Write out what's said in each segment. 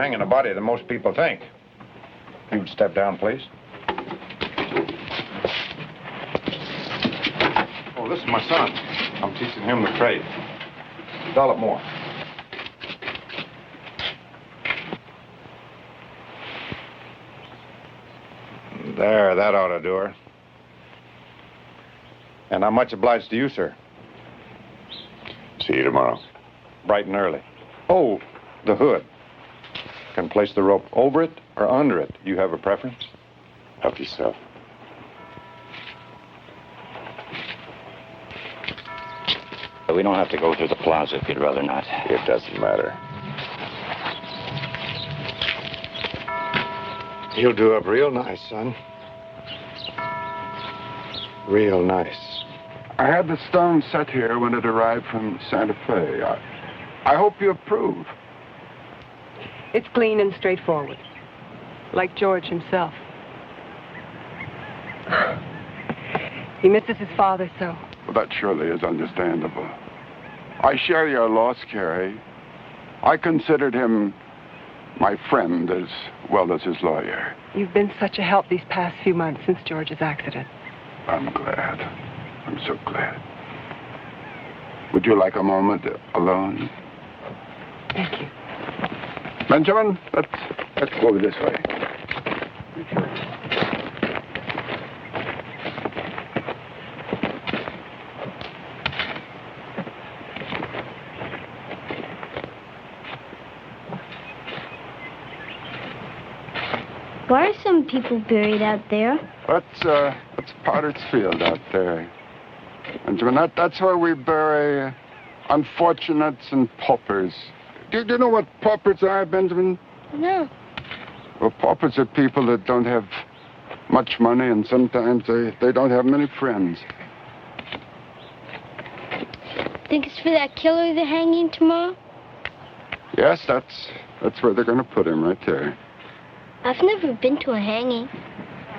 hanging a body than most people think. You'd step down, please. Oh, this is my son. I'm teaching him the trade. Develop more. There, that ought to do her. And I'm much obliged to you, sir. See you tomorrow. Bright and early. Oh, the hood. Can place the rope over it or under it. You have a preference? Help yourself. We don't have to go through the plaza if you'd rather not. It doesn't matter. You'll do up real nice, son. Real nice. I had the stone set here when it arrived from Santa Fe. I hope you approve. It's clean and straightforward, like George himself. He misses his father so. Well, that surely is understandable. I share your loss, Carrie. I considered him my friend as well as his lawyer. You've been such a help these past few months since George's accident. I'm glad. I'm so glad. Would you like a moment alone? Thank you. Benjamin, let's go this way. Why are some people buried out there? That's Potter's Field out there. Benjamin, that's where we bury unfortunates and paupers. Do you know what paupers are, Benjamin? No. Well, paupers are people that don't have much money, and sometimes they don't have many friends. Think it's for that killer they're hanging tomorrow? Yes, that's where they're going to put him, right there. I've never been to a hanging.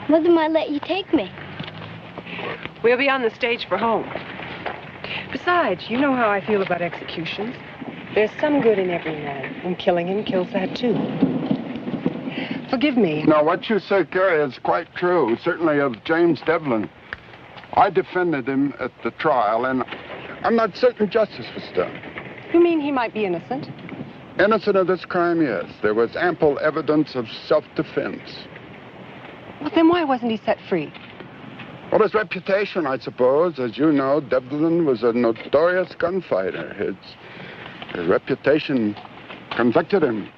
Mother might let you take me. We'll be on the stage for home. Besides, you know how I feel about executions. There's some good in every man, and killing him kills that too. Forgive me. Now, what you say, Carrie, is quite true, certainly of James Devlin. I defended him at the trial, and I'm not certain justice was done. You mean he might be innocent? Innocent of this crime, yes. There was ample evidence of self-defense. Well, then why wasn't he set free? Well, his reputation, I suppose. As you know, Devlin was a notorious gunfighter. His reputation convicted him.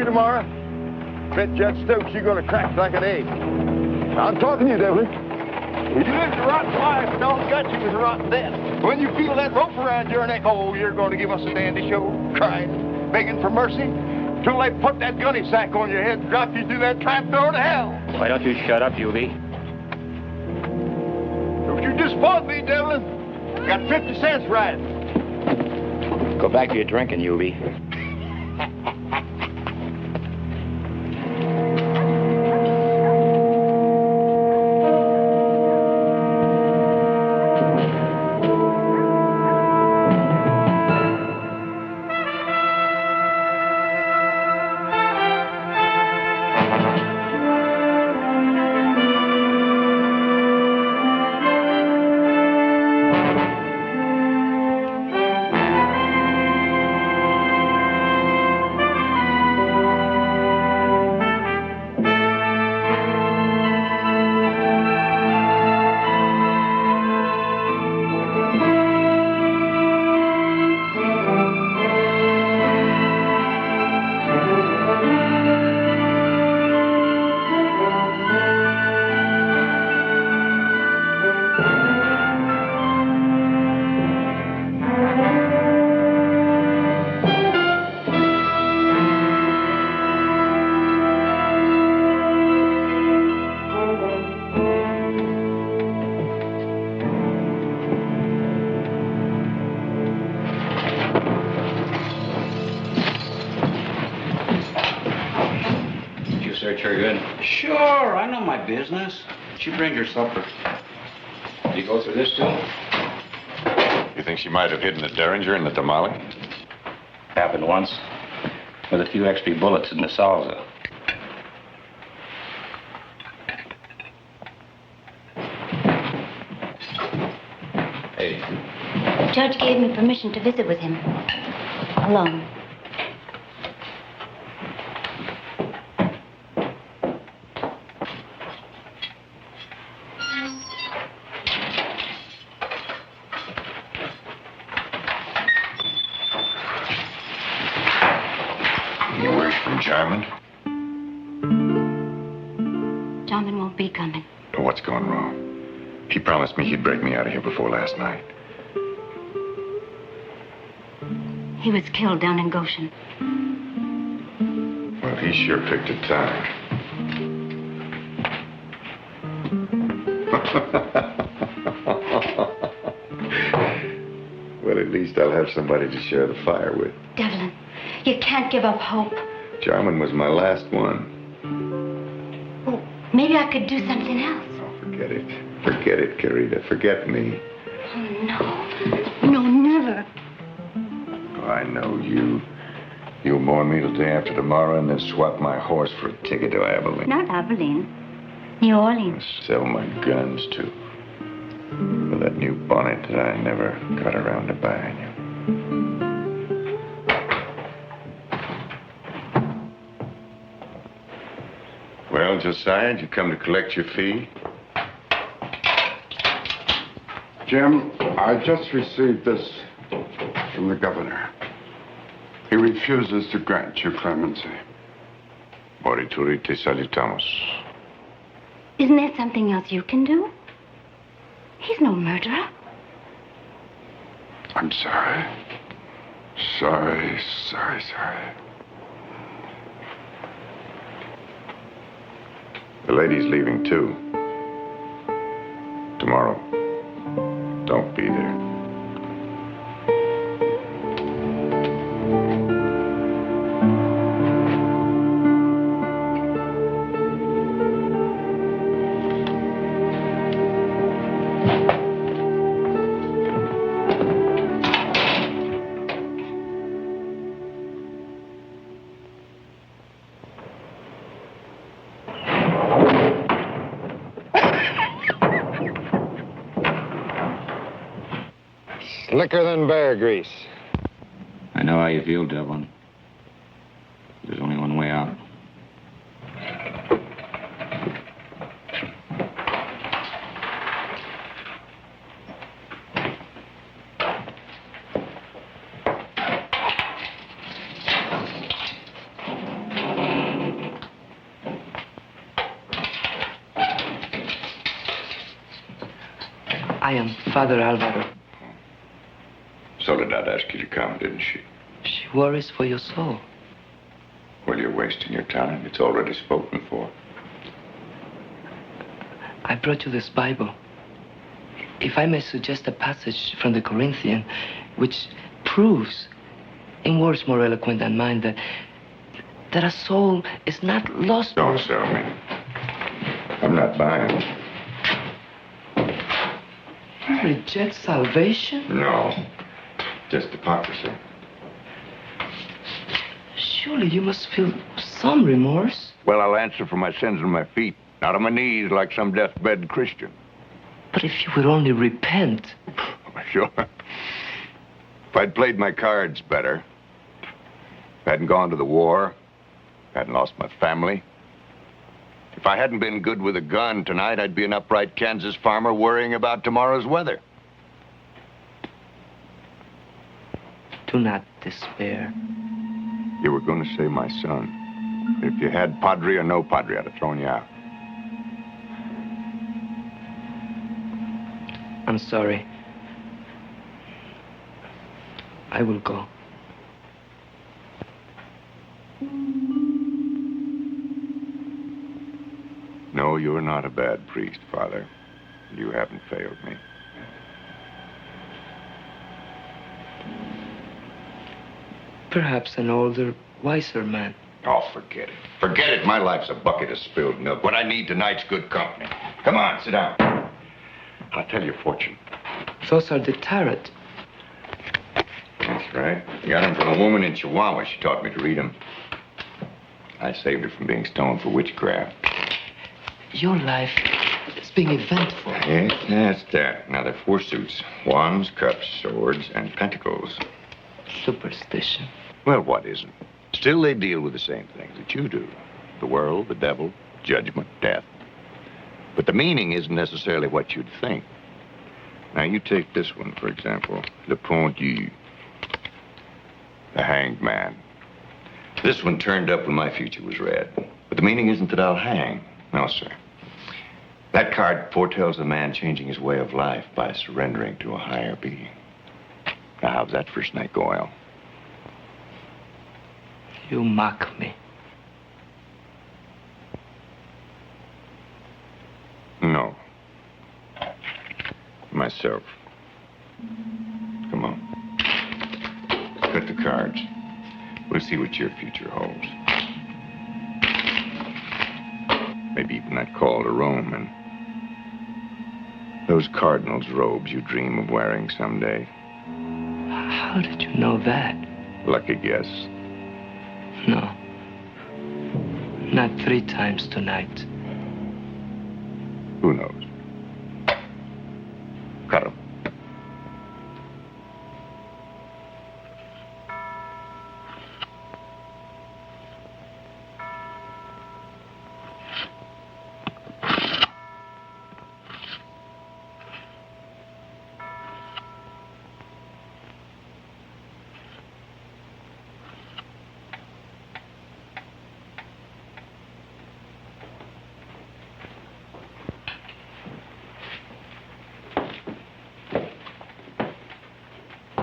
Tomorrow, bet Judge Stokes you're going to crack like an egg. I'm talking to you, Devlin. You lived a rotten life, and all got you was a rotten death. When you feel that rope around your neck, oh, you're going to give us a dandy show, crying, begging for mercy, till they put that gunny sack on your head and drop you through that trapdoor to hell. Why don't you shut up, Hubie? Don't you disappoint me, Devlin. Got 50 cents right. Go back to your drinking, Hubie. her good? Sure, I know my business. She brings her supper. Did you go through this too? You think she might have hidden the Derringer in the tamale? Happened once. With a few extra bullets in the salsa. Hey. Judge gave me permission to visit with him. Alone. Any word from Jarman? Jarman won't be coming. Oh, what's gone wrong? He promised me he'd break me out of here before last night. He was killed down in Goshen. Well, he sure picked a time. Well, at least I'll have somebody to share the fire with. Devlin, you can't give up hope. Jarman was my last one. Oh, maybe I could do something else. Oh, forget it. Forget it, Carita. Forget me. Oh, no. No, never. Oh, I know you. You'll mourn me till day after tomorrow and then swap my horse for a ticket to Abilene. Not Abilene. New Orleans. Sell my guns, too. For that new bonnet that I never got around to buying you. Well, Josiah, did you come to collect your fee? Jim, I just received this from the governor. He refuses to grant you clemency. Morituri, te salutamos. Isn't there something else you can do? He's no murderer. I'm sorry. Sorry. The lady's leaving, too. Tomorrow. Don't be there. Slicker than bear grease. I know how you feel, Devlin. There's only one way out. I am Father Alvaro. Soledad asked you to come, didn't she? She worries for your soul. Well, you're wasting your time. It's already spoken for. I brought you this Bible. If I may suggest a passage from the Corinthian, which proves, in words more eloquent than mine, that a soul is not lost. Don't sell me. I'm not buying. You reject salvation? No. Just hypocrisy. Surely you must feel some remorse. Well, I'll answer for my sins on my feet, not on my knees like some deathbed Christian. But if you would only repent. Sure. If I'd played my cards better, if I hadn't gone to the war, if I hadn't lost my family, if I hadn't been good with a gun tonight, I'd be an upright Kansas farmer worrying about tomorrow's weather. Do not despair. You were going to say my son. If you had Padre or no Padre, I'd have thrown you out. I'm sorry. I will go. No, you're not a bad priest, Father. You haven't failed me. Perhaps an older, wiser man. Oh, forget it. Forget it. My life's a bucket of spilled milk. What I need tonight's good company. Come on, sit down. I'll tell you a fortune. Those are the tarot. That's right. Got them from a woman in Chihuahua. She taught me to read them. I saved her from being stoned for witchcraft. Your life is being eventful. Yes, that's that. Now, there are 4 suits. Wands, cups, swords, and pentacles. Superstition. Well, what isn't? Still, they deal with the same things that you do. The world, the devil, judgment, death. But the meaning isn't necessarily what you'd think. Now, you take this one, for example. Le Pendu. The Hanged Man. This one turned up when my future was red. But the meaning isn't that I'll hang. No, sir. That card foretells a man changing his way of life by surrendering to a higher being. Now, how's that first night go, Al? You mock me. No. Myself. Come on. Cut the cards. We'll see what your future holds. Maybe even that call to Rome and those cardinal's robes you dream of wearing someday. How did you know that? Lucky guess. No. Not 3 times tonight. Who knows? Cut 'em.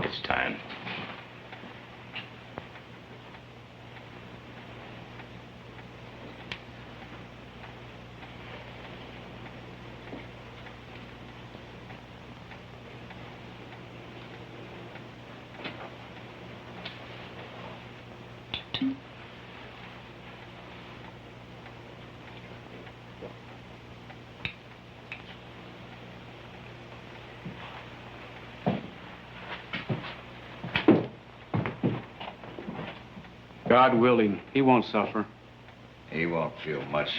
It's time. God willing, he won't suffer. He won't feel much.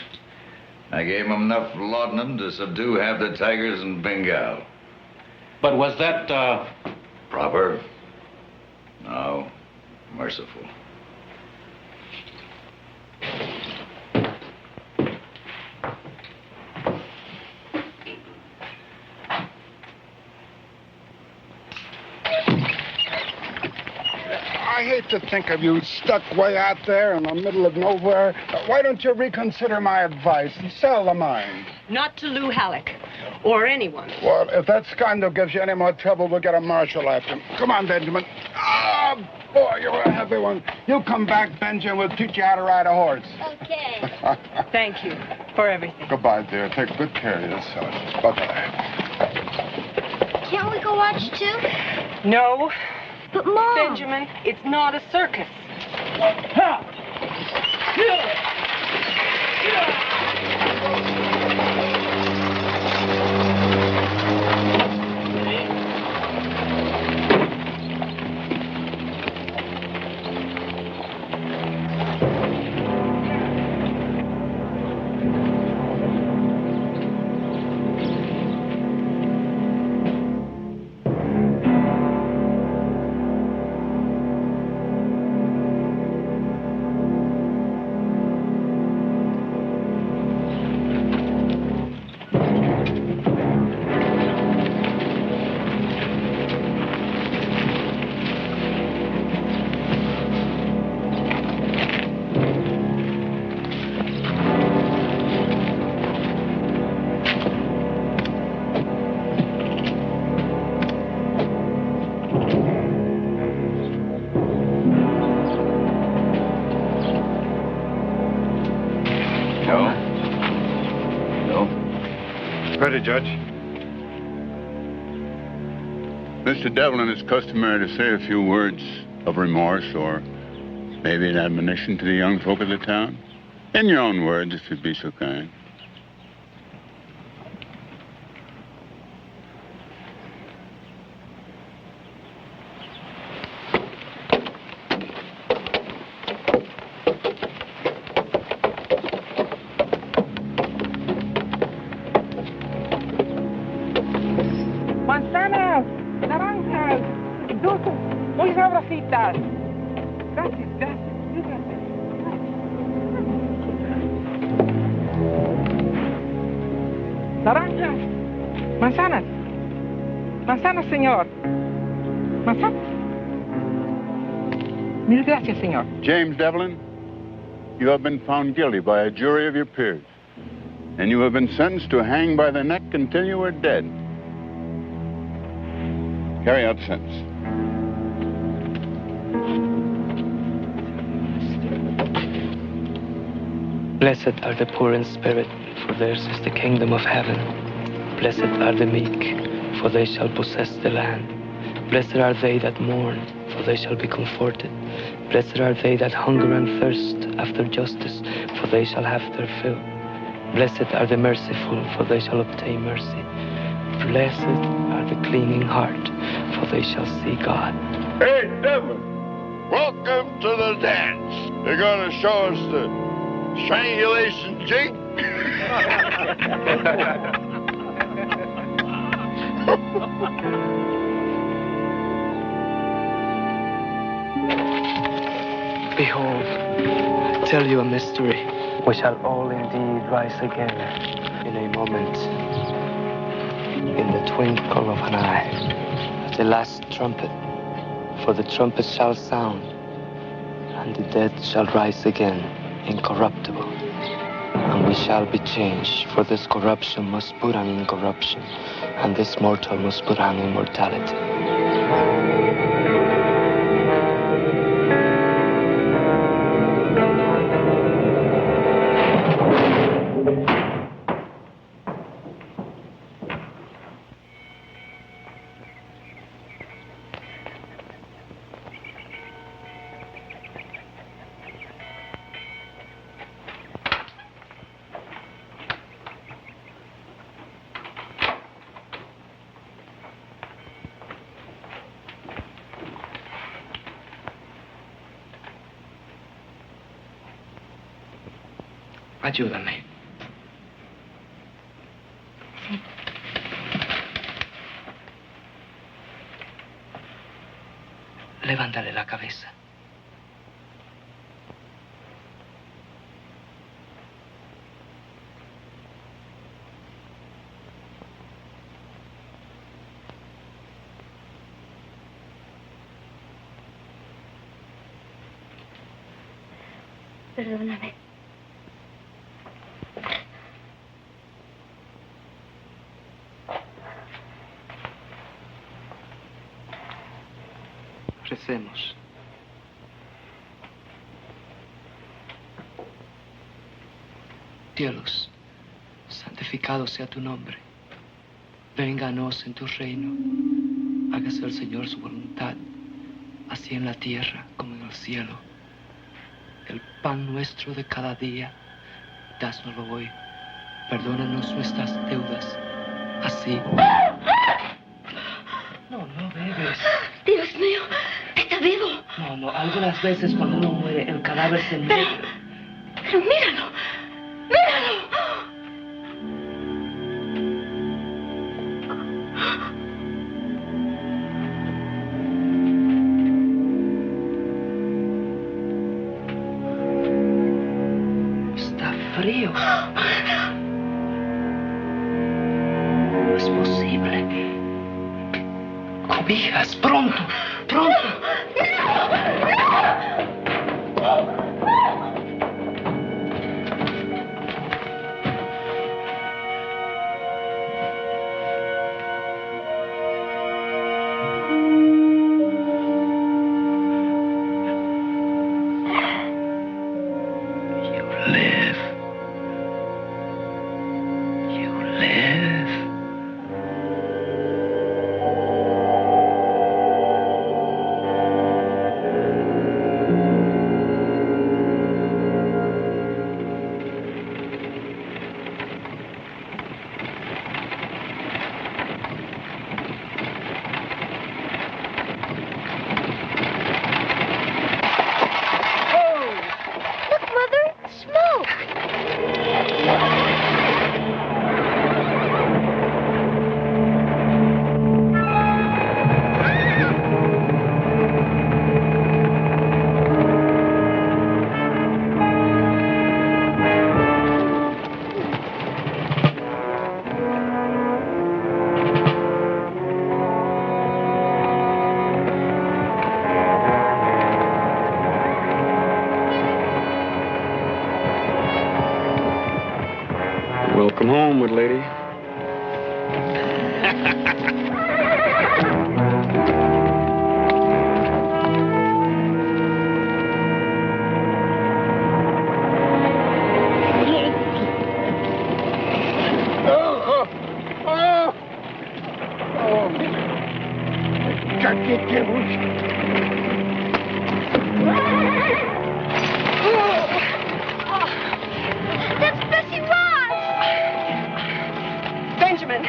I gave him enough laudanum to subdue half the tigers in Bengal. But was that, Proper? No. Merciful. I hate to think of you stuck way out there in the middle of nowhere. Why don't you reconsider my advice and sell the mine? Not to Lou Halleck. Or anyone. Well, if that scoundrel gives you any more trouble, we'll get a marshal after him. Come on, Benjamin. Oh, boy, you're a heavy one. You come back, Benjamin, we'll teach you how to ride a horse. Okay. Thank you for everything. Goodbye, dear. Take good care of yourself. Bye-bye. Can't we go watch too? No. But, Mom. Benjamin, it's not a circus. Ready, Judge. Mr. Devlin is customary to say a few words of remorse or Maybe an admonition to the young folk of the town? In your own words, if you'd be so kind. Manzanas, naranjas, dulces, muy sabrositas. Gracias, gracias, gracias. Naranjas, manzanas, manzanas, señor. Manzanas. Mil gracias, señor. James Devlin, you have been found guilty by a jury of your peers, and you have been sentenced to hang by the neck until you are dead. Carry out the sentence. Blessed are the poor in spirit, for theirs is the kingdom of heaven. Blessed are the meek, for they shall possess the land. Blessed are they that mourn, for they shall be comforted. Blessed are they that hunger and thirst after justice, for they shall have their fill. Blessed are the merciful, for they shall obtain mercy. Blessed are the clean in heart, for they shall see God. Hey, Devlin, welcome to the dance. They're going to show us the strangulation jig. Behold, I tell you a mystery. We shall all indeed rise again in a moment, in the twinkle of an eye, at the last trumpet. For the trumpet shall sound, and the dead shall rise again, incorruptible. And we shall be changed, for this corruption must put on incorruption, and this mortal must put on immortality. Ayúdame. Sí. Levántale la cabeza. Perdóname. Recemos. Cielos, santificado sea tu nombre. Venga a nos en tu reino. Hágase el Señor su voluntad, así en la tierra como en el cielo. El pan nuestro de cada día, dásnoslo hoy. Perdónanos nuestras deudas, así. No bebes. Dios mío, está vivo. No, algunas veces cuando uno muere, el cadáver se muere. Pero míralo, míralo. Está frío. No es posible. Cobijas, pronto, pronto. Welcome home, good lady. That's Bessie Ross! Benjamin,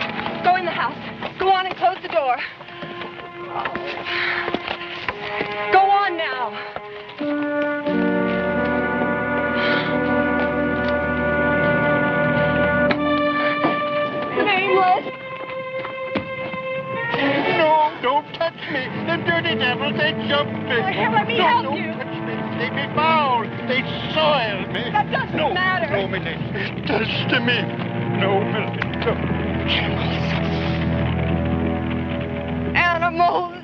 go in the house. Go on and close the door. Go on now. Nameless. No, don't touch me. The dirty devils, they jumped me. Let me help don't you. touch me. They be foul. They soiled me. That doesn't matter. No, Milady. It does to me. No, Milady. No. Animals.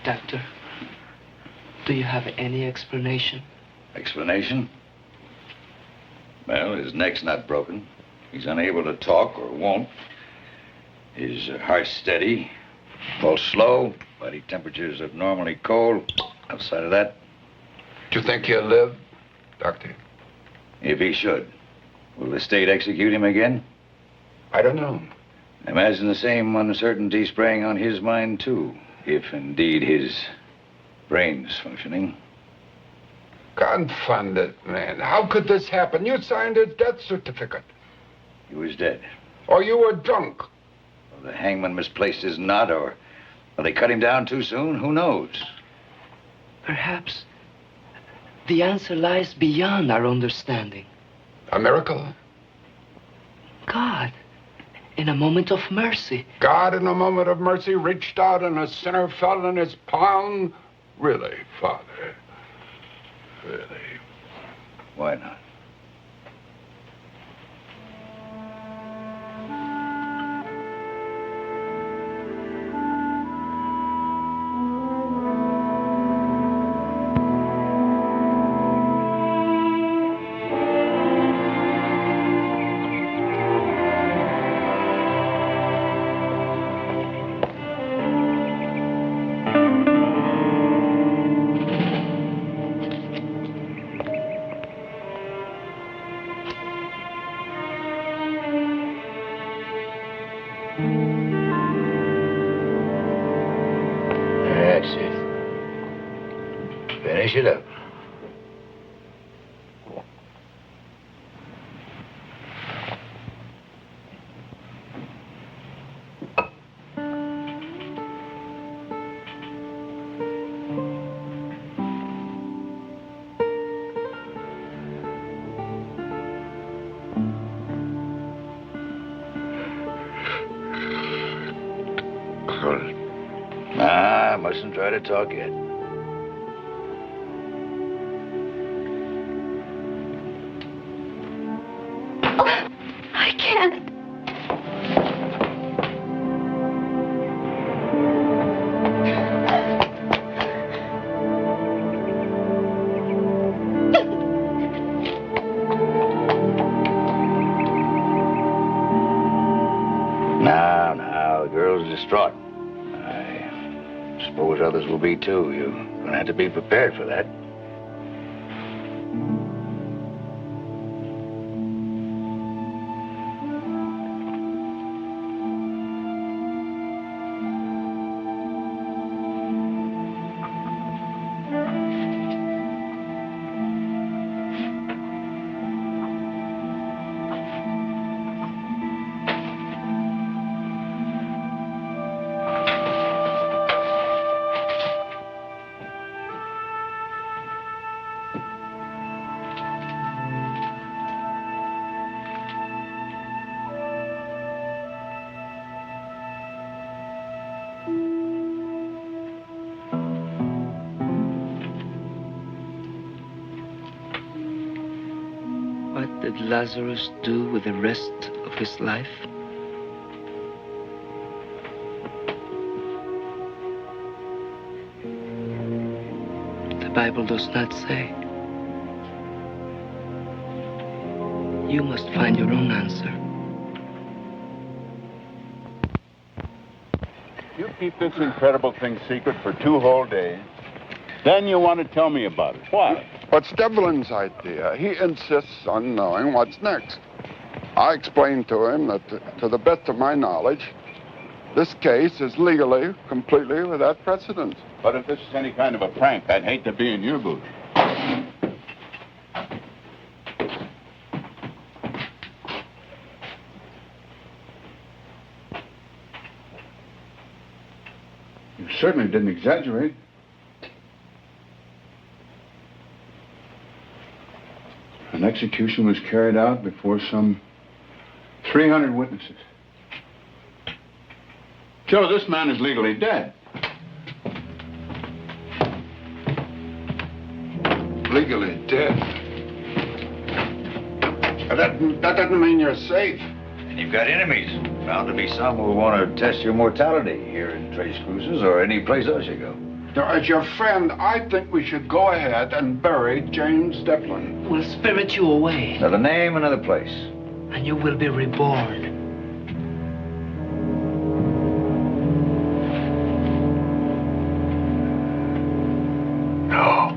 Doctor, do you have any explanation? Explanation? Well, his neck's not broken. He's unable to talk or won't. His heart's steady. Pulse slow. Body temperature's abnormally cold. Outside of that, Do you think he'll live, Doctor? if he should, will the state execute him again? I don't know. Imagine the same uncertainty spraying on his mind, too, if indeed his brain's functioning. Confound it, man. How could this happen? You signed his death certificate. He was dead. Or you were drunk. Well, the hangman misplaced his knot, or they cut him down too soon. Who knows? Perhaps the answer lies beyond our understanding. A miracle? God, in a moment of mercy. God, in a moment of mercy, reached out and a sinner fell in his palm? Really, Father? Really? Why not? That's it. Finish it up. Nah, I mustn't try to talk yet. I can't. Now, the girl's distraught. I suppose others will be, too. You're gonna have to be prepared for that. What did Lazarus do with the rest of his life? The Bible does not say. You must find your own answer. You keep this incredible thing secret for 2 whole days. Then you want to tell me about it. Why? What's Devlin's idea? He insists on knowing what's next. I explained to him that, to the best of my knowledge, this case is legally, completely without precedent. But if this is any kind of a prank, I'd hate to be in your booth. You certainly didn't exaggerate. An execution was carried out before some 300 witnesses. Joe, this man is legally dead. Legally dead? That doesn't mean you're safe. And you've got enemies. Bound to be some who want to test your mortality here in Tres Cruces or any place else you go. Now, as your friend, I think we should go ahead and bury James Devlin. We'll spirit you away. Another name, another place. And you will be reborn. No.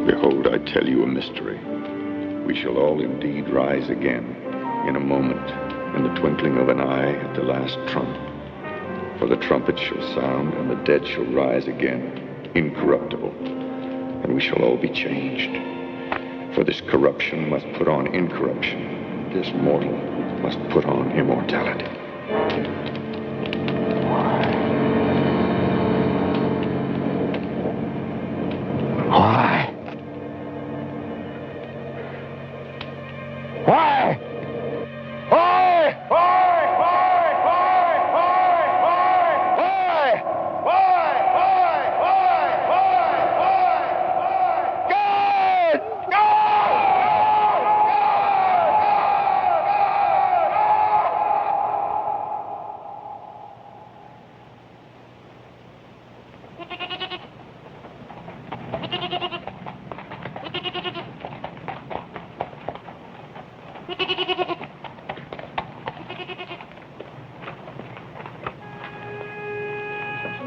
Behold, I tell you a mystery. We shall all indeed rise again in a moment, in the twinkling of an eye at the last trump. For the trumpet shall sound, and the dead shall rise again, incorruptible, and we shall all be changed. For this corruption must put on incorruption, this mortal must put on immortality. Why? Why? Why? Why?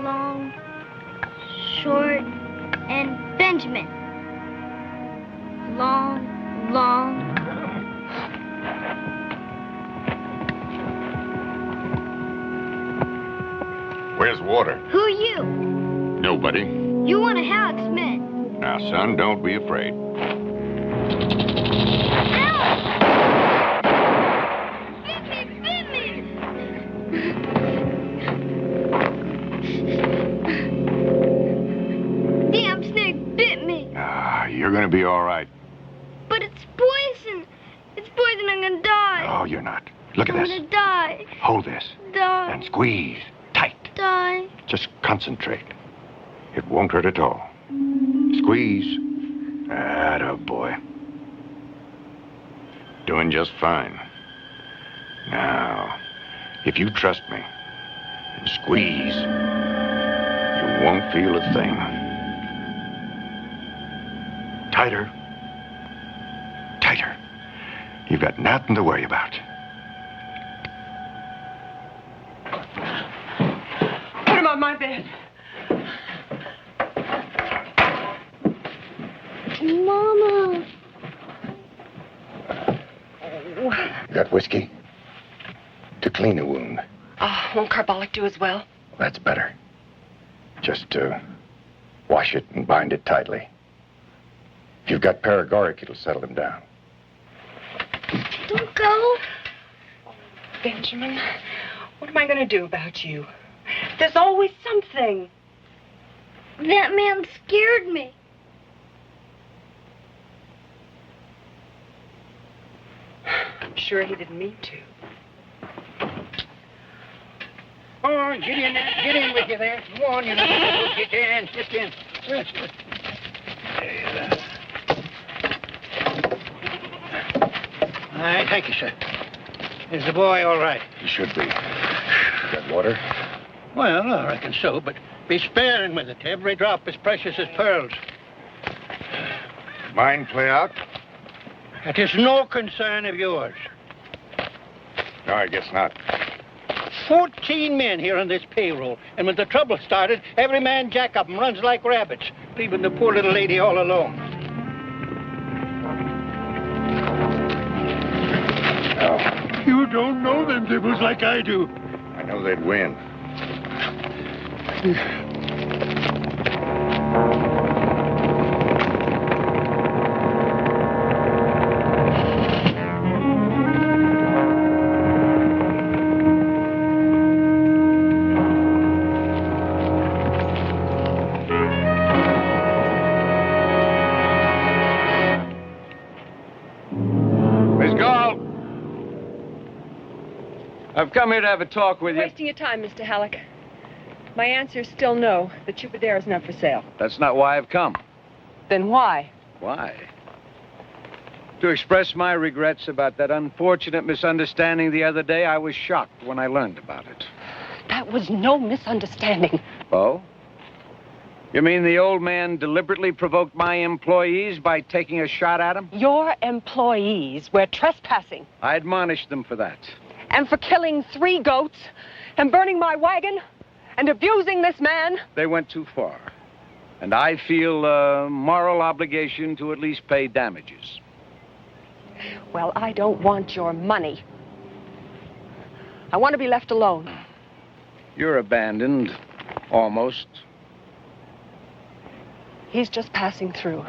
long, short, and Benjamin. Long, long. Where's water? Who are you? Nobody. You one of Halleck's men. Now, son, don't be afraid. Damn snake bit me. You're gonna be all right. But it's poison. It's poison. I'm gonna die. Oh, you're not. Look at I'm this. gonna die. Hold this. Die. And squeeze. Tight. Die. Just concentrate. It won't hurt at all. Squeeze. Atta boy. Doing just fine. Now, if you trust me and squeeze, you won't feel a thing. Tighter. Tighter. You've got nothing to worry about. Put him on my bed. Mama. You got whiskey? To clean a wound. Won't carbolic do as well? That's better. Just wash it and bind it tightly. If you've got paregoric, it'll settle him down. Don't go. Benjamin, what am I going to do about you? There's always something. That man scared me. I'm sure he didn't mean to. Oh, get in there. Get in with you there. Go on, you know. Get in. Get in. All right, thank you, sir. Is the boy all right? He should be. Got water? Well, I reckon so, but be sparing with it. Every drop is precious as pearls. Mind play out? It is no concern of yours. No, I guess not. 14 men here on this payroll, and when the trouble started, every man jack up and runs like rabbits, leaving the poor little lady all alone. No. You don't know them devils like I do. I know they'd win. I've come here to have a talk with you. Wasting your time, Mr. Halleck. My answer is still no. The Chupadera is not for sale. That's not why I've come. Then why? Why? To express my regrets about that unfortunate misunderstanding the other day. I was shocked when I learned about it. That was no misunderstanding. Oh? You mean the old man deliberately provoked my employees by taking a shot at them? Your employees were trespassing. I admonished them for that. And for killing 3 goats and burning my wagon and abusing this man. They went too far. And I feel a moral obligation to at least pay damages. Well, I don't want your money. I want to be left alone. You're abandoned. Almost. He's just passing through.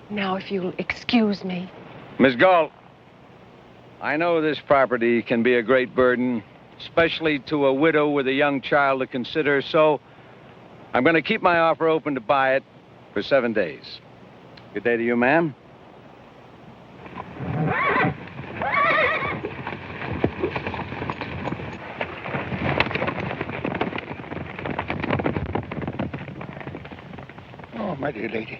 Now, if you'll excuse me. Miss Galt, I know this property can be a great burden, especially to a widow with a young child to consider, so I'm going to keep my offer open to buy it for 7 days. Good day to you, ma'am. Oh, my dear lady.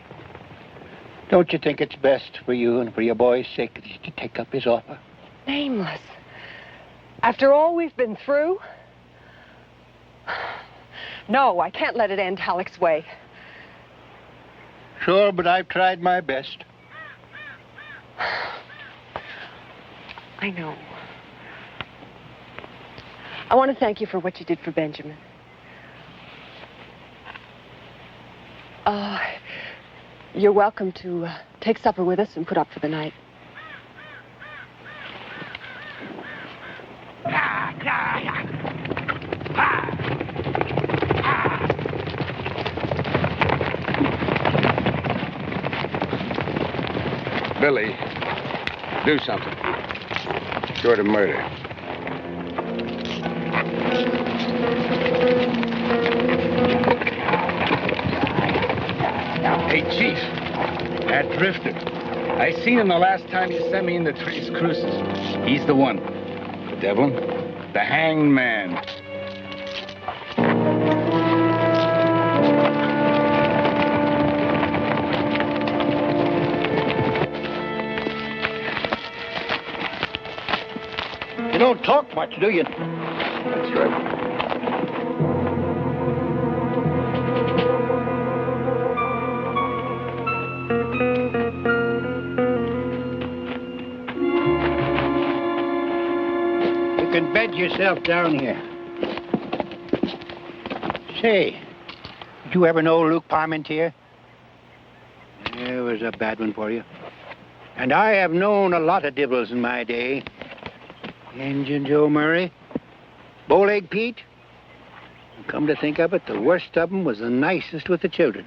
Don't you think it's best for you and for your boy's sake to take up his offer? Nameless. After all we've been through? No, I can't let it end Halleck's way. Sure, but I've tried my best. I know. I want to thank you for what you did for Benjamin. You're welcome to take supper with us and put up for the night. Billy, do something. Short of murder. Hey, Chief, that drifter. I seen him the last time you sent me in the Tres Cruces. He's the one. The devil? The hanged man. You don't talk much, do you? That's right. You can bed yourself down here. Say, did you ever know Luke Parmentier? It was a bad one for you. And I have known a lot of divils in my day. Injun Joe Murray, Bowleg Pete. Come to think of it, the worst of them was the nicest with the children.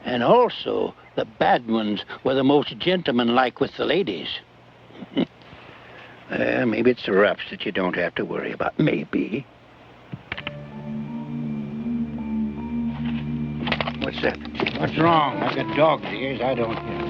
And also, the bad ones were the most gentlemanlike with the ladies. Maybe it's the roughs that you don't have to worry about. Maybe. What's that? What's wrong? I got dog's ears. I don't hear.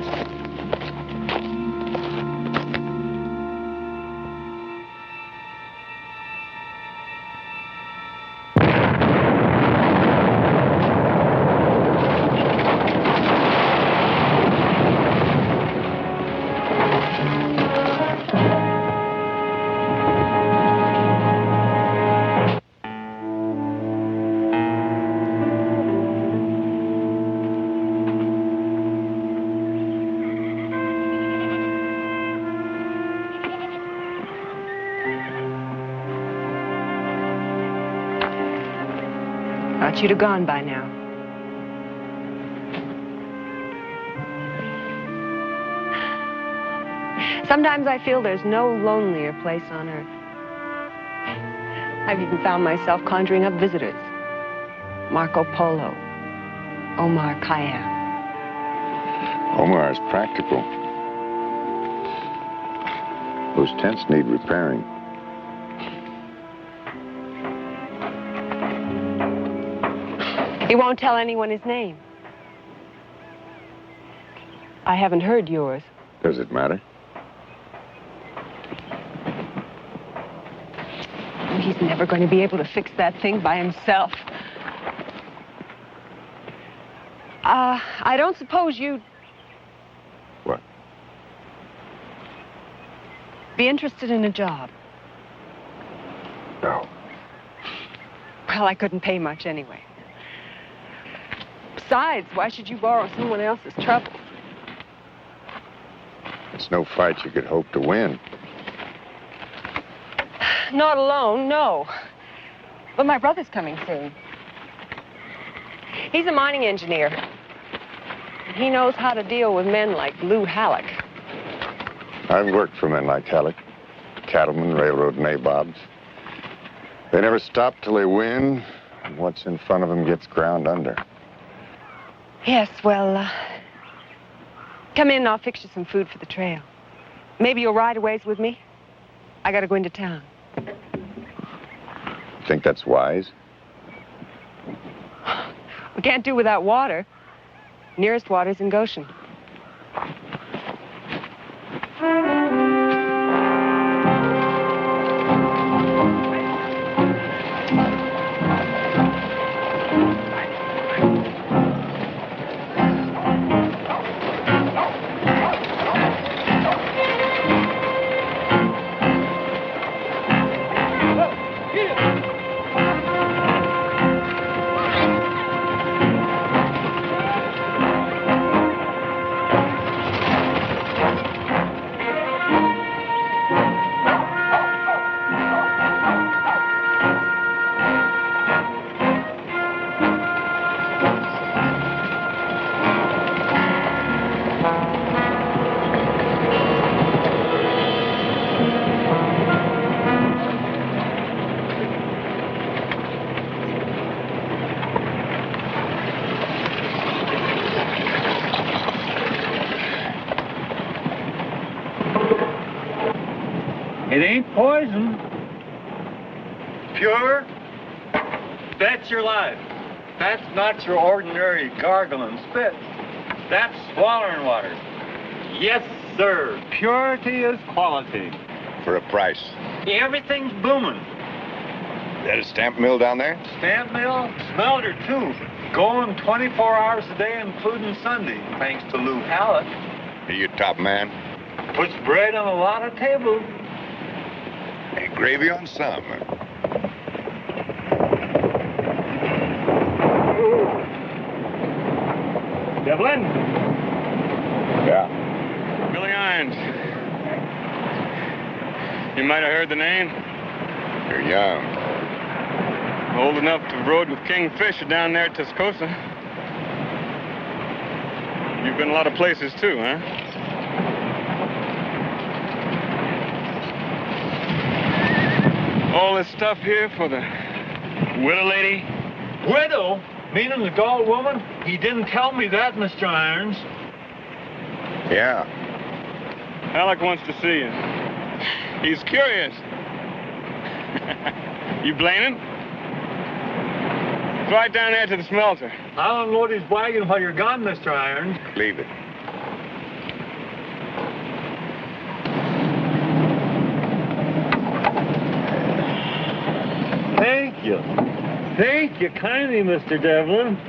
You'd have gone by now. Sometimes I feel there's no lonelier place on earth. I've even found myself conjuring up visitors. Marco Polo, Omar Khayyam. Omar's practical. Those tents need repairing. He won't tell anyone his name. I haven't heard yours. Does it matter? He's never going to be able to fix that thing by himself. I don't suppose you'd... What? Be interested in a job. No. Well, I couldn't pay much anyway. Besides, why should you borrow someone else's trouble? It's no fight you could hope to win. Not alone, no. But my brother's coming soon. He's a mining engineer. He knows how to deal with men like Lou Halleck. I've worked for men like Halleck. Cattlemen, railroad nabobs. They never stop till they win, and what's in front of them gets ground under. Yes, well, come in and I'll fix you some food for the trail. Maybe you'll ride a ways with me? I gotta go into town. Think that's wise? We can't do without water. Nearest water's in Goshen. Pure? That's your life. That's not your ordinary gargling spit. That's swallowing water. Yes, sir. Purity is quality. For a price. Everything's booming. That a stamp mill down there? Stamp mill, smelter too. Going 24 hours a day, including Sunday, thanks to Lou Hallett. He your top man? Puts bread on a lot of tables. And gravy on some. Devlin? Yeah. Billy Irons. You might have heard the name. You're young. Old enough to have rode with King Fisher down there at Tascosa. You've been a lot of places too, huh? All this stuff here for the widow lady? Widow? Meaning the Galt woman? He didn't tell me that, Mr. Irons. Yeah. Alec wants to see you. He's curious. You blaming? It's right down there to the smelter. I'll unload his wagon while you're gone, Mr. Irons. Leave it. Thank you. Thank you kindly, Mr. Devlin.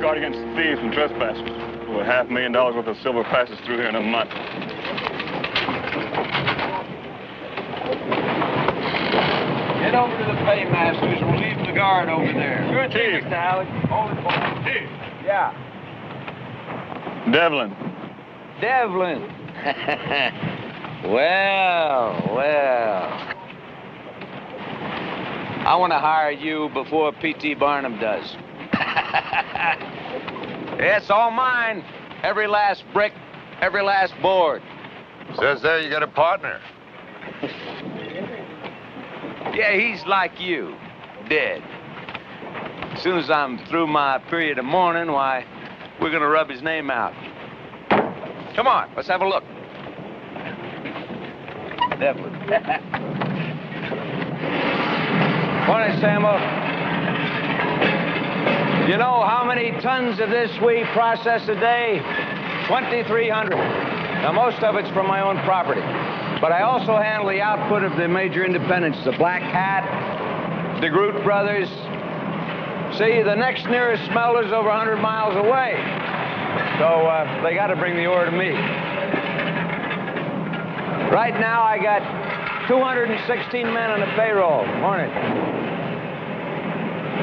Guard against thieves and trespassers. Over $500,000 worth of silver passes through here in a month. Get over to the paymasters and relieve the guard over there. Sure thing, Mr. Alec. Hold it, boy. Yeah. Devlin. Devlin. Well. I want to hire you before P.T. Barnum does. It's all mine. Every last brick, every last board. Says there you got a partner. Yeah, he's like you. Dead. As soon as I'm through my period of mourning, why, we're gonna rub his name out. Come on, let's have a look. Devlin. Morning, Samuel. You know how many tons of this we process a day? 2,300. Now, most of it's from my own property. But I also handle the output of the major independents, the Black Hat, the Groot Brothers. See, the next nearest smelter's over 100 miles away. So they got to bring the ore to me. Right now, I got 216 men on the payroll. Morning.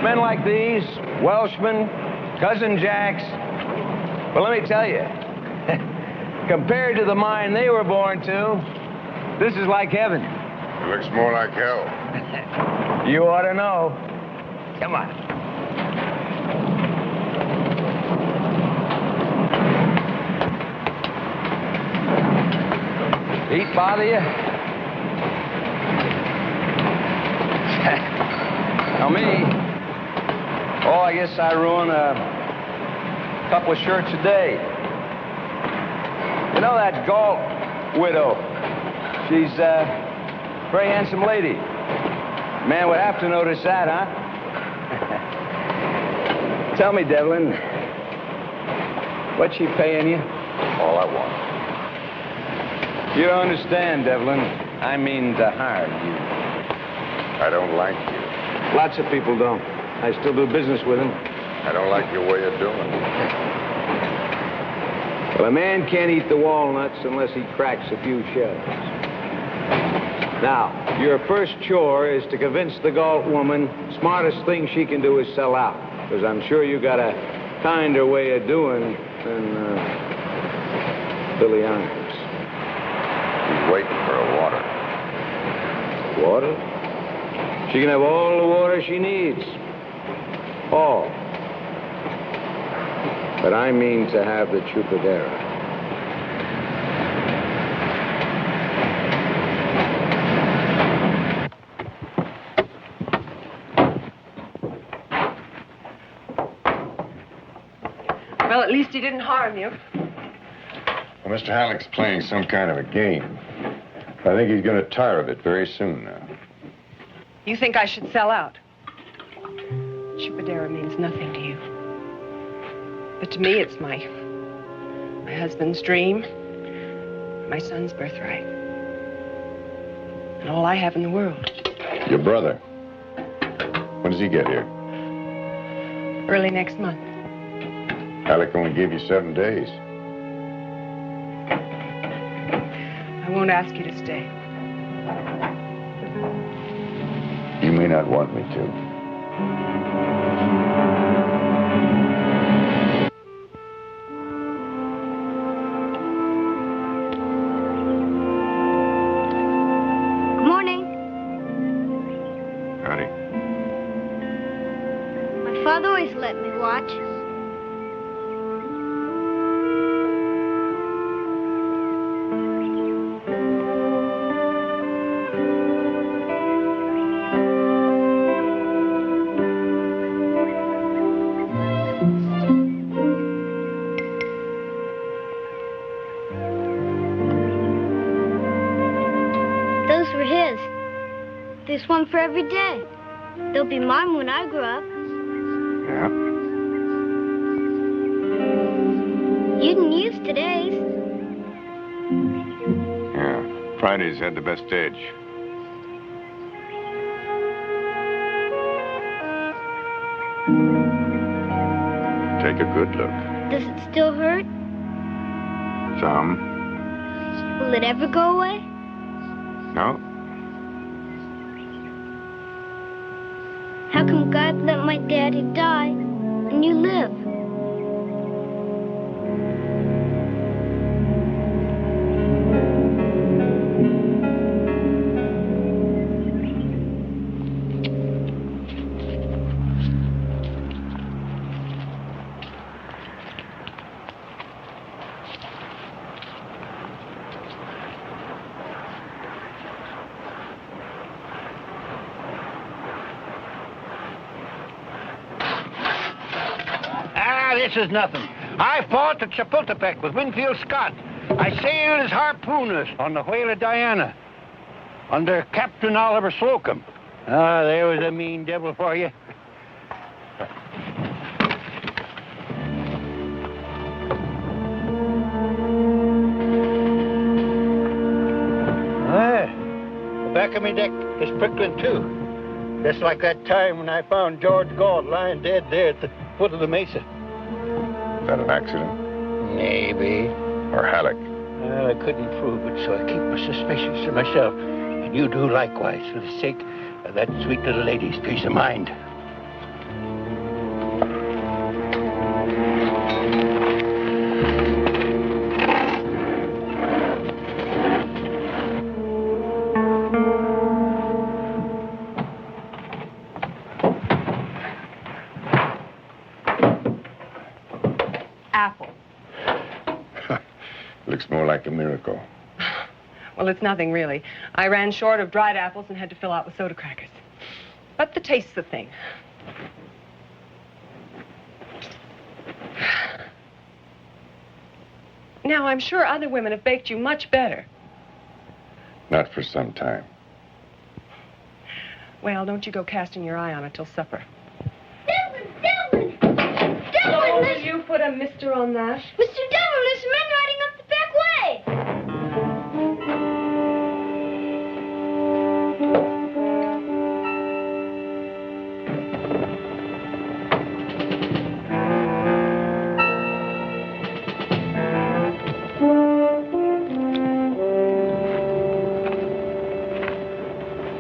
Men like these, Welshmen, Cousin Jacks. But let me tell you, compared to the mine they were born to, this is like heaven. It looks more like hell. You ought to know. Come on. Heat bother you? Now me, oh, I guess I ruin a couple of shirts a day. You know that Galt widow? She's a very handsome lady. Man would have to notice that, huh? Tell me, Devlin, what's she paying you? All I want. You don't understand, Devlin. I mean to hire you. I don't like you. Lots of people don't. I still do business with them. I don't like your way of doing it. Well, a man can't eat the walnuts unless he cracks a few shells. Now, your first chore is to convince the Galt woman smartest thing she can do is sell out. Because I'm sure you got a kinder way of doing than... Billy Irons. He's waiting for a water. Water? She can have all the water she needs. All. But I mean to have the Chupadera. Well, at least he didn't harm you. Well, Mr. Halleck's playing some kind of a game. I think he's going to tire of it very soon now. You think I should sell out? Chupadera means nothing to you. But to me, it's my husband's dream, my son's birthright, and all I have in the world. Your brother. When does he get here? Early next month. Halleck only gave you 7 days. I won't ask you to stay. You may not want me to. Good morning. Howdy. My father always let me watch. Those were his. There's one for every day. They'll be mine when I grow up. Yeah. You didn't use today's. Yeah. Friday's had the best edge. Take a good look. Does it still hurt? Some. Will it ever go away? No. How come God let my daddy die and you live? This is nothing. I fought at Chapultepec with Winfield Scott. I sailed as harpooners on the whaler Diana under Captain Oliver Slocum. Ah, there was a mean devil for you. The back of my deck is prickling too. Just like that time when I found George Galt lying dead there at the foot of the mesa. Is that an accident? Maybe. Or Halleck? Well, I couldn't prove it, so I keep my suspicions to myself. And you do likewise, for the sake of that sweet little lady's peace of mind. Apple. Looks more like a miracle. Well, it's nothing, really. I ran short of dried apples and had to fill out with soda crackers. But the taste's the thing. Now, I'm sure other women have baked you much better. Not for some time. Well, don't you go casting your eye on it till supper. Dylan! Oh, will you put a mister on that? Mr. Devil, there's men riding up the back way!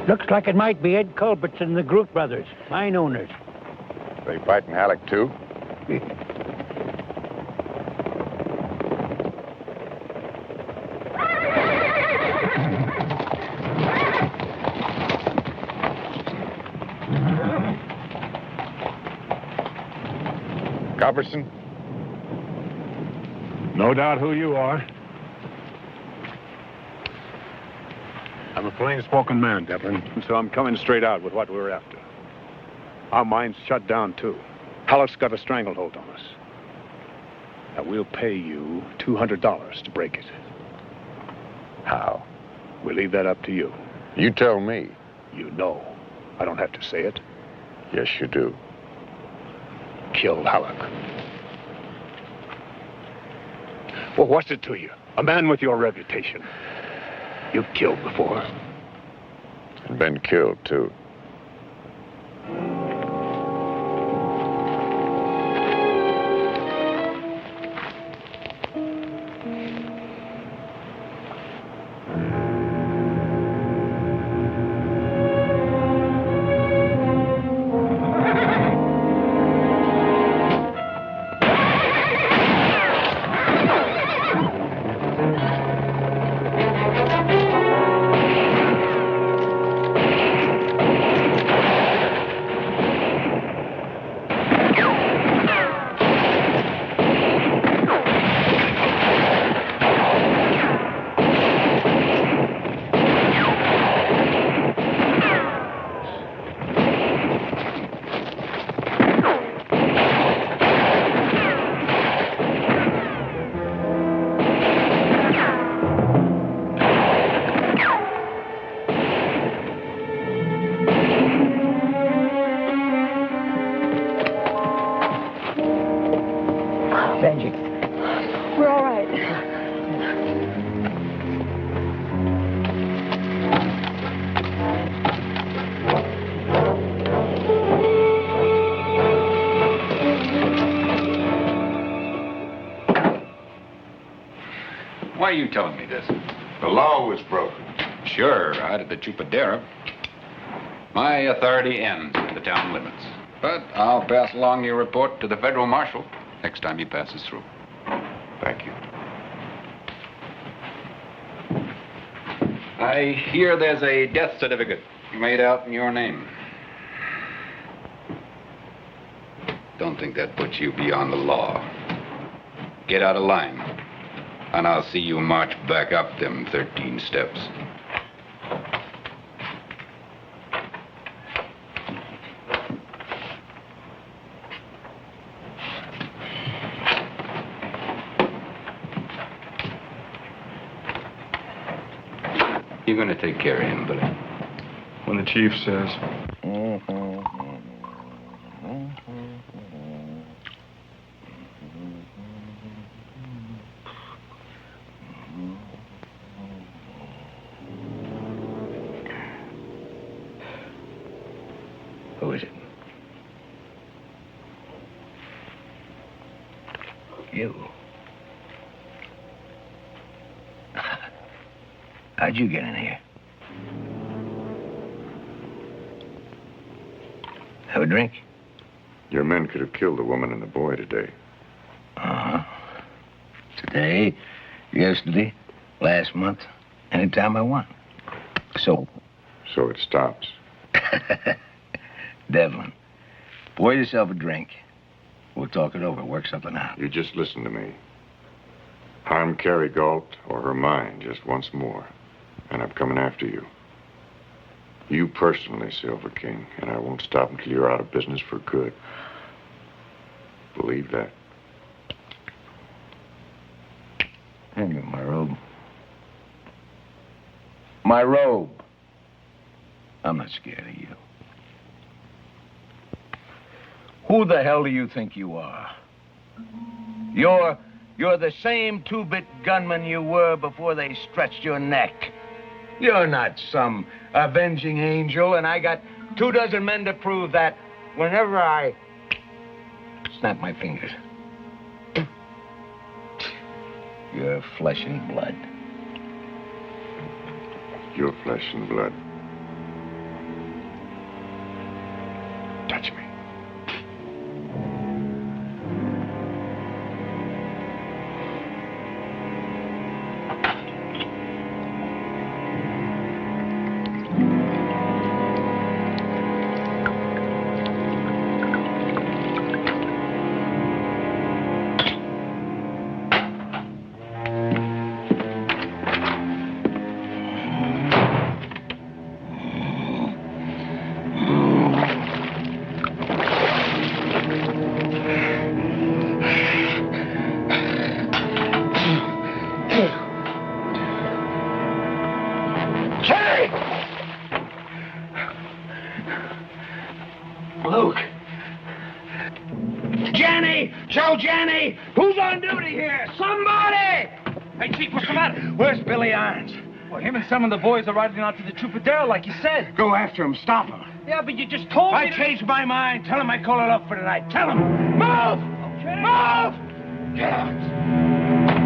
Looks like it might be Ed Culbertson and the Groot brothers, mine owners. They fighting Halleck, too? Robertson? No doubt who you are. I'm a plain-spoken man, Devlin, and so I'm coming straight out with what we're after. Our mine's shut down, too. Halleck's got a stranglehold on us. Now, we'll pay you $200 to break it. How? We'll leave that up to you. You tell me. You know. I don't have to say it. Yes, you do. Kill Halleck. Well, what's it to you? A man with your reputation. You've killed before. And been killed, too. Benji. We're all right. Why are you telling me this? The law was broken. Sure, out at the Chupadera. My authority ends at the town limits. But I'll pass along your report to the federal marshal next time he passes through. Thank you. I hear there's a death certificate made out in your name. Don't think that puts you beyond the law. Get out of line, and I'll see you march back up them 13 steps. You're going to take care of him, Billy. When the chief says. Who is it? You. How'd you get in here? Have a drink? Your men could have killed the woman and the boy today. Uh-huh. Today, yesterday, last month, anytime I want. So it stops. Devlin, pour yourself a drink. We'll talk it over, work something out. You just listen to me. Harm Carrie Galt or her mind just once more, and I'm coming after you. You personally, Silver King, and I won't stop until you're out of business for good. Believe that. Hand me my robe. My robe. I'm not scared of you. Who the hell do you think you are? You're the same two-bit gunman you were before they stretched your neck. You're not some avenging angel, and I got 24 men to prove that whenever I snap my fingers. You're flesh and blood. Your flesh and blood. Touch me. Jenny! Who's on duty here? Somebody! Hey, Chief, what's the matter? Where's Billy Irons? Well, him and some of the boys are riding out to the Chupadero, like you said. Go after him. Stop him. Yeah, but you just told me I changed my mind. Tell him I call it off for tonight. Tell him. Move! Okay. Move! Get out.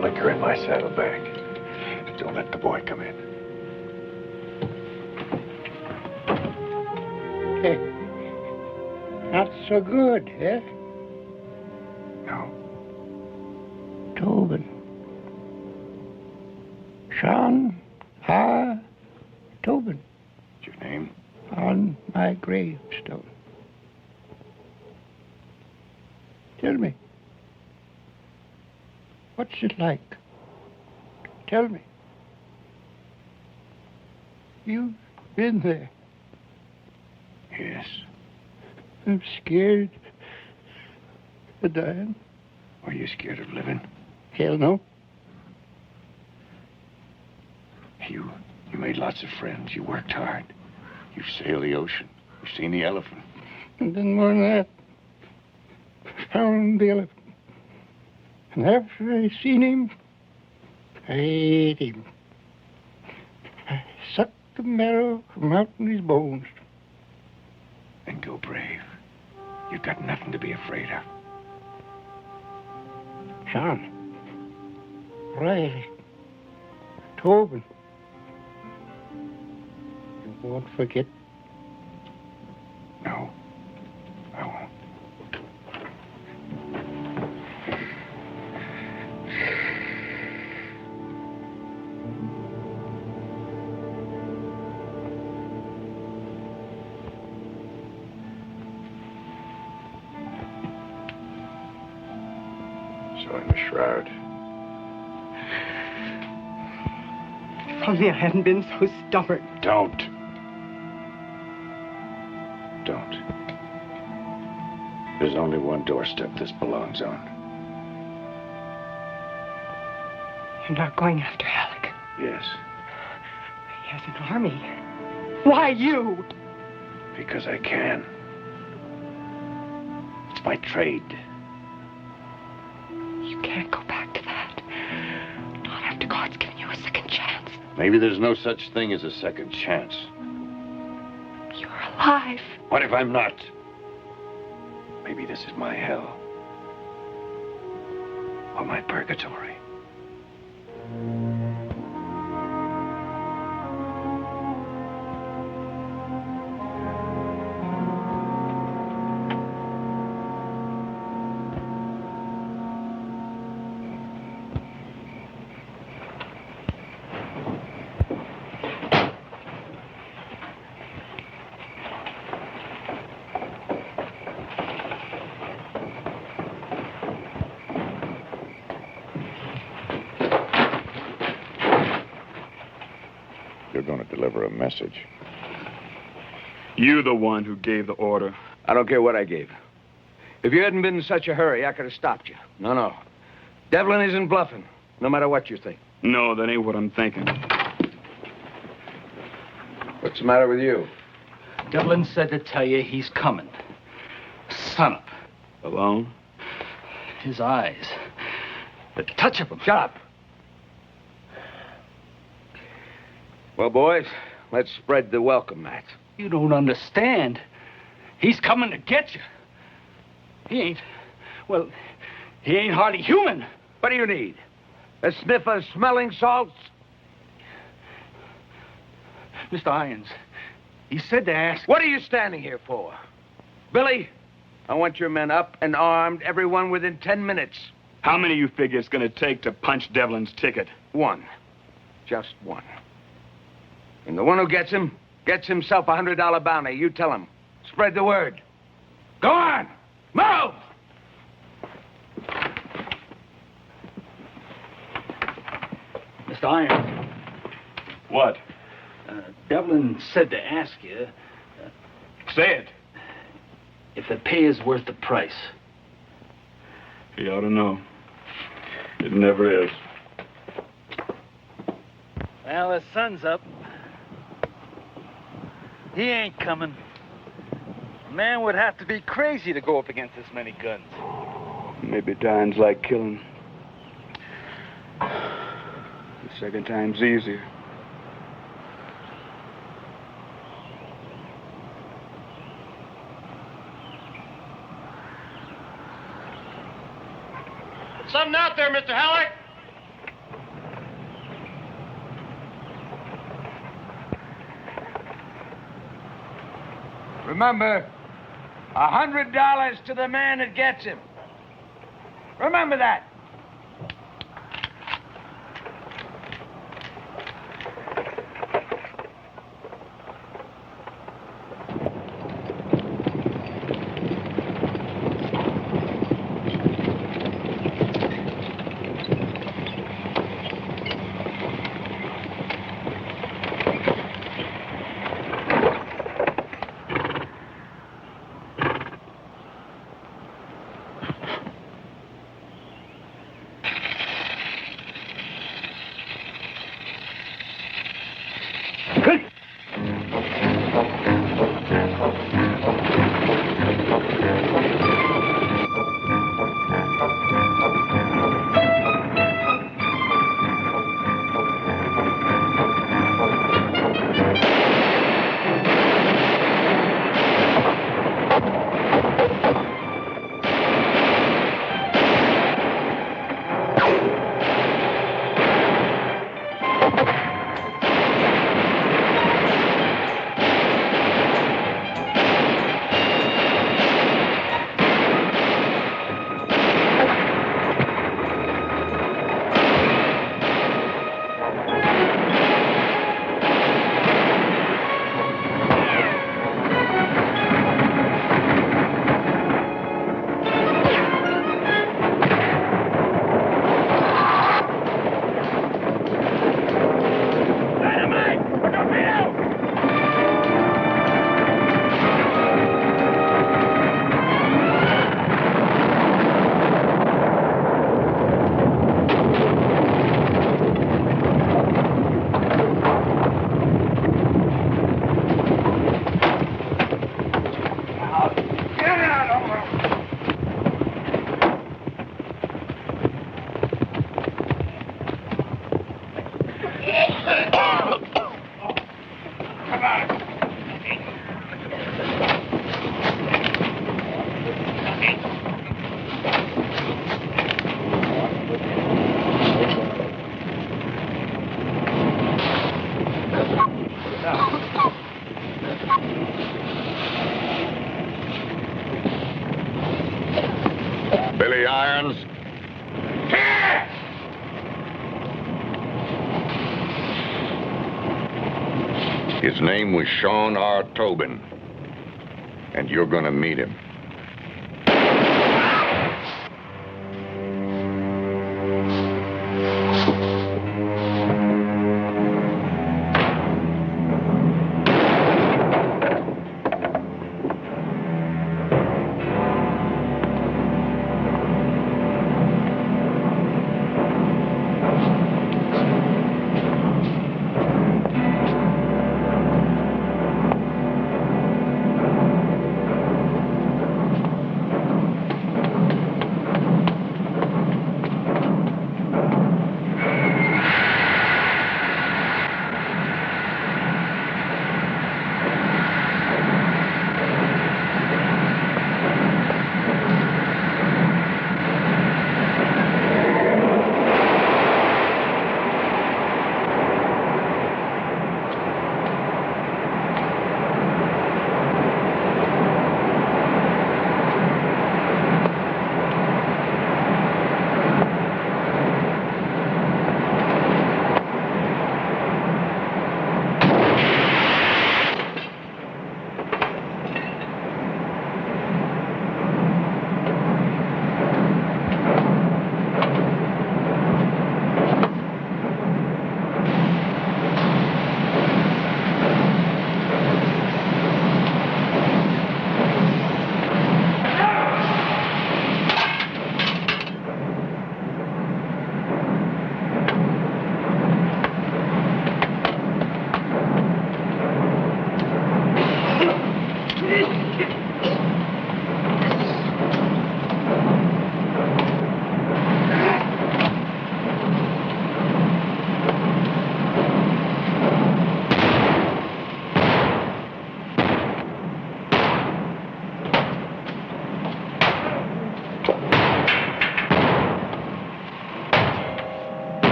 Liquor in my saddlebag. Don't let the boy come in. Hey, not so good, eh? No. Tobin. Sean R. Tobin. What's your name? On my gravestone. Tell me. What's it like? Tell me. You've been there. Yes. I'm scared of dying. Are you scared of living? Hell no. You made lots of friends. You worked hard. You've sailed the ocean. You've seen the elephant. And then more than that, found the elephant. And after I seen him, I ate him. I sucked the marrow from out in his bones. Then go brave. You've got nothing to be afraid of. Sean. Riley. Tobin. You won't forget. No, I won't. So in the shroud. If only I hadn't been so stubborn. Don't. There's only one doorstep this belongs on. You're not going after Alec. Yes, He has an army. Why you? because I can. It's my trade. You can't go back to that. Not after God's given you a second chance. Maybe there's no such thing as a second chance. You're alive. What if I'm not? Maybe this is my hell. Or my purgatory. You're going to deliver a message. You the one who gave the order. I don't care what I gave. If you hadn't been in such a hurry, I could have stopped you. No. Devlin isn't bluffing, no matter what you think. No, that ain't what I'm thinking. But What's the matter with you? Devlin said to tell you he's coming. Son up. Alone? His eyes. The touch of them. Shut up. Well, boys, let's spread the welcome mat. You don't understand. He's coming to get you. He ain't hardly human. What do you need? A sniff of smelling salts? Mr. Irons, he said to ask... What are you standing here for? Billy, I want your men up and armed, everyone within 10 minutes. How many you figure it's going to take to punch Devlin's ticket? One. Just one. And the one who gets him gets himself a $100 bounty. You tell him. Spread the word. Go on! Move! Mr. Irons. What? Devlin said to ask you... Say it. If the pay is worth the price. He ought to know. It never is. Well, the sun's up. He ain't coming. A man would have to be crazy to go up against this many guns. Maybe dying's like killing. The second time's easier. Something out there, Mr. Halleck? Remember, $100 to the man that gets him. Remember that. Billy Irons. His name was Sean R. Tobin, and you're gonna meet him.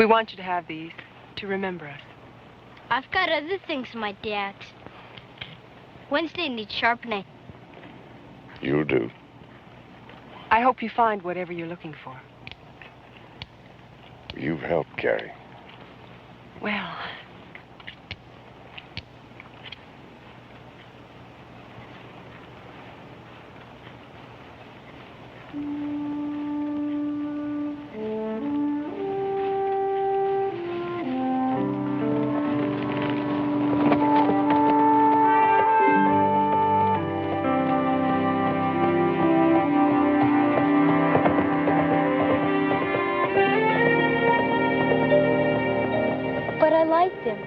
We want you to have these to remember us. I've got other things in my dad's. Wednesday needs sharpening. You'll do. I hope you find whatever you're looking for. You've helped, Carrie. Well, But I liked him.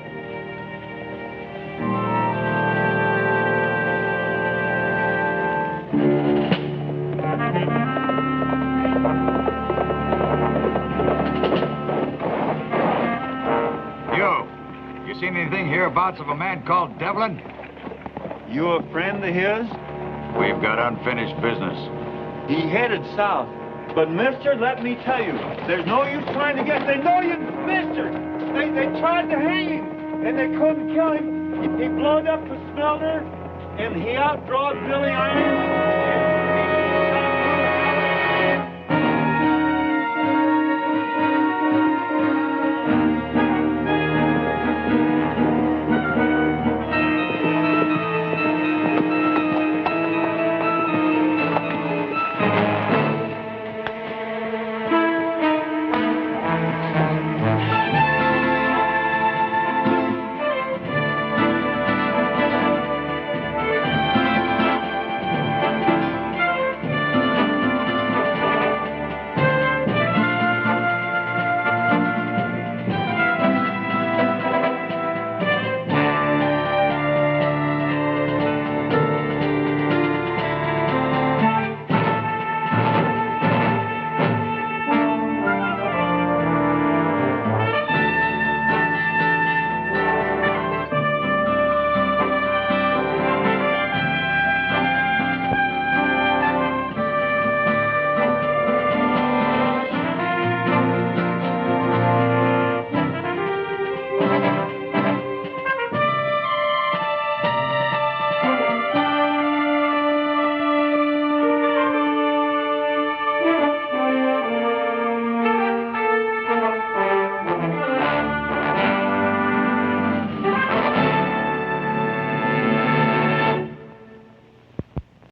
You seen anything hereabouts of a man called Devlin? You a friend of his? We've got unfinished business. He headed south. But, mister, let me tell you, there's no use trying to get... They know you, mister! They tried to hang him, and they couldn't kill him. He blowed up the smelter, and he outdrawed Billy Irons.